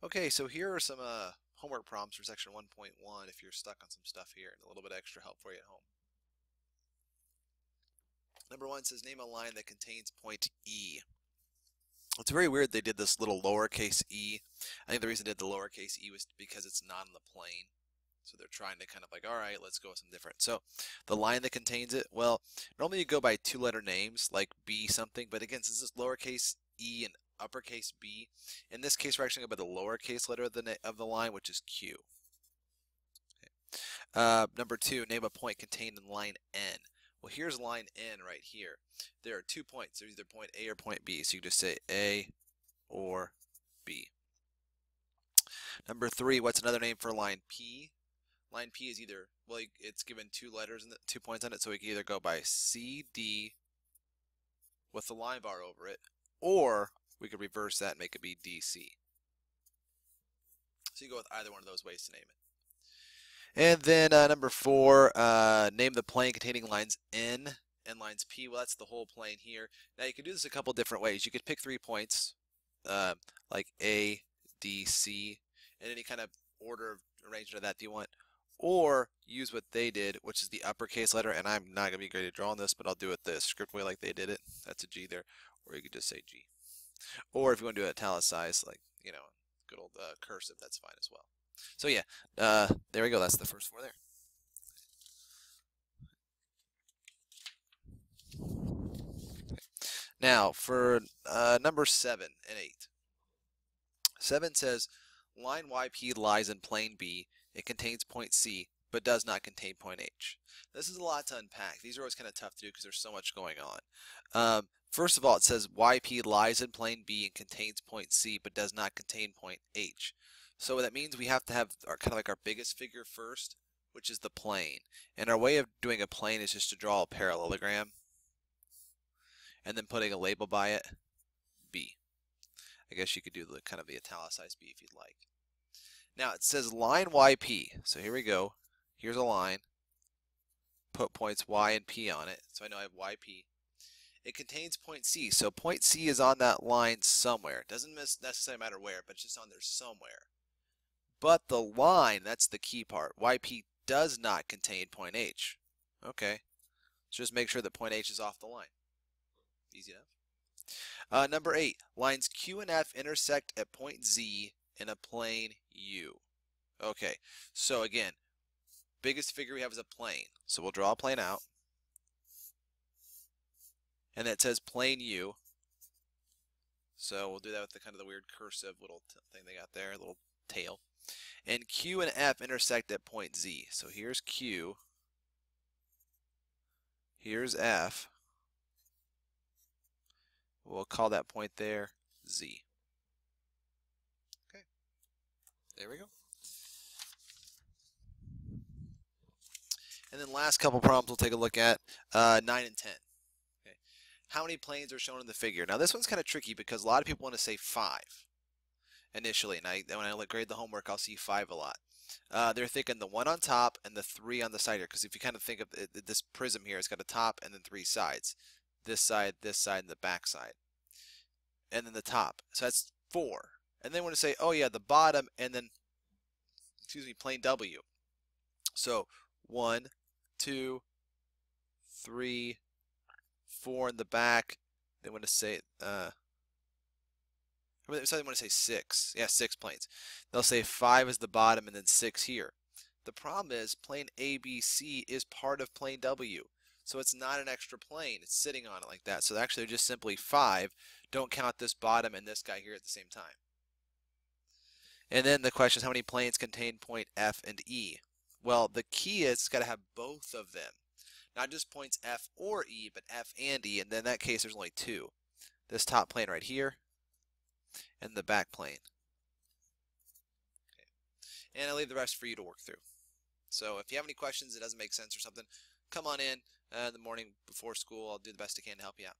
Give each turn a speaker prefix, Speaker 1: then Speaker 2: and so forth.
Speaker 1: Okay, so here are some homework problems for section 1.1 if you're stuck on some stuff here and a little bit extra help for you at home. Number one says name a line that contains point E. It's very weird they did this little lowercase e. I think the reason they did the lowercase e was because it's not on the plane. So they're trying to kind of like, all right, let's go with something different. So the line that contains it, well, normally you go by two-letter names like B something, but again, since it's lowercase e and uppercase B, in this case we're actually going to go by the lowercase letter of the line, which is Q. Number two, name a point contained in line N. Well, here's line N right here. There are 2 points. There's either point A or point B. So you can just say A or B. Number three, what's another name for line P? Line P is either, well, it's given 2 letters and 2 points on it, so we can either go by CD with the line bar over it, or we could reverse that and make it be DC. So you go with either one of those ways to name it. And then number four, name the plane containing lines N and lines P. Well, that's the whole plane here. Now you can do this a couple different ways. You could pick 3 points, like A, D, C, in any kind of order of arrangement of that you want. Or use what they did, which is the uppercase letter, and I'm not going to be great at drawing this, but I'll do it the script way like they did it. That's a G there, or you could just say G. Or if you want to do it italicized, like, you know, good old cursive, that's fine as well. So yeah, there we go. That's the first 4 there. Now for number 7 and 8. 7 says line YP lies in plane B. It contains point C, but does not contain point H. This is a lot to unpack. These are always kind of tough to do because there's so much going on. First of all, it says YP lies in plane B and contains point C, but does not contain point H. So that means we have to have kind of like our biggest figure first, which is the plane. And our way of doing a plane is just to draw a parallelogram and then putting a label by it, B. I guess you could do the kind of the italicized B if you'd like. Now it says line YP. So here we go. Here's a line. Put points Y and P on it. So I know I have YP. It contains point C. So point C is on that line somewhere. It doesn't necessarily matter where, but it's just on there somewhere. But the line, that's the key part. YP does not contain point H. Okay. So just make sure that point H is off the line. Easy enough. Number 8. Lines Q and F intersect at point Z in a plane U. Okay. So again, biggest figure we have is a plane. So we'll draw a plane out. And it says plane U. So we'll do that with the kind of the weird cursive little thing they got there, little tail. And Q and F intersect at point Z. So here's Q. Here's F. We'll call that point there Z. Okay. There we go. And then last couple problems we'll take a look at, 9 and 10. Okay. How many planes are shown in the figure? Now this one's kind of tricky because a lot of people want to say 5 initially. And when I grade the homework, I'll see 5 a lot. They're thinking the 1 on top and the 3 on the side here. Because if you kind of think of this prism here, it's got a top and then 3 sides. This side, and the back side. And then the top. So that's 4. And then want to say, oh yeah, the bottom and then, excuse me, plane W. So 1, 2, 3, 4 in the back. They want to say, so they want to say 6. Yeah, 6 planes. They'll say 5 is the bottom and then 6 here. The problem is plane ABC is part of plane W. So it's not an extra plane. It's sitting on it like that. So actually just simply 5. Don't count this bottom and this guy here at the same time. And then the question is how many planes contain point F and E? Well, the key is it's got to have both of them. Not just points F or E, but F and E. And then in that case, there's only 2. This top plane right here and the back plane. Okay. And I'll leave the rest for you to work through. So if you have any questions, it doesn't make sense or something, come on in the morning before school. I'll do the best I can to help you out.